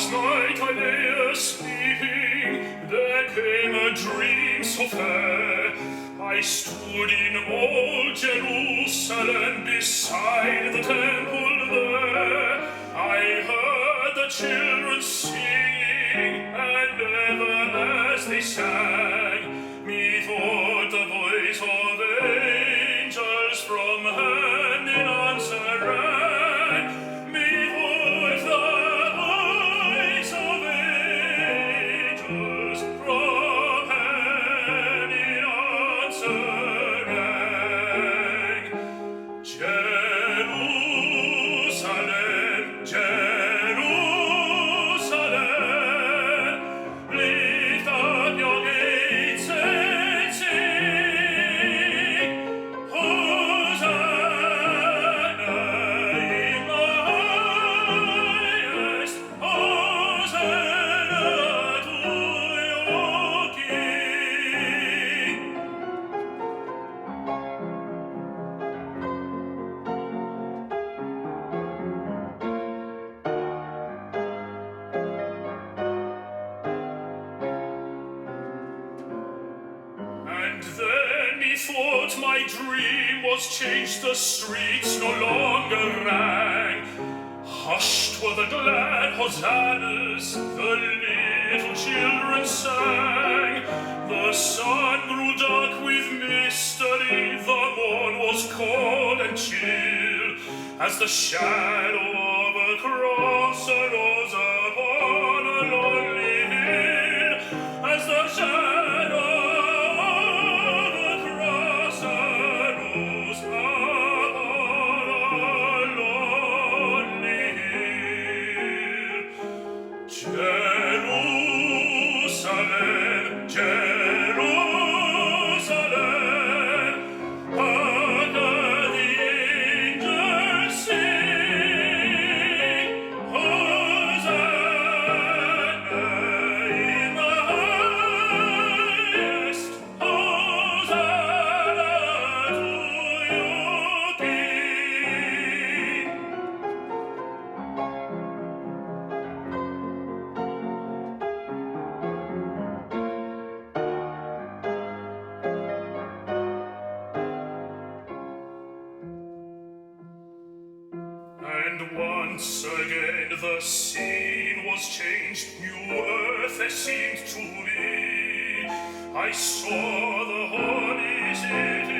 Last night I lay a-sleeping, there came a dream so fair. I stood in old Jerusalem beside the temple there. I heard the children singing, and ever as they sang, methought the voice of angels from heaven in answer rang. Methought the voice of angels from heaven in answer rang. Jerusalem, Jerusalem, lift up your gates and sing, Hosanna in the highest, Hosanna to your King. And then methought my dream was changed, the streets no longer rang. Hushed were the glad hosannas, the little children sang. The sun grew dark with mystery, the morn was cold and chill, as the shadow of a cross arose upon a lonely hill, as the shadow of a cross arose upon a lonely hill. Jerusalem, Jerusalem, hark the angels sing, Hosanna in the highest, Hosanna to your King. And once again the scene was changed, new earth there seemed to be. I saw the holy city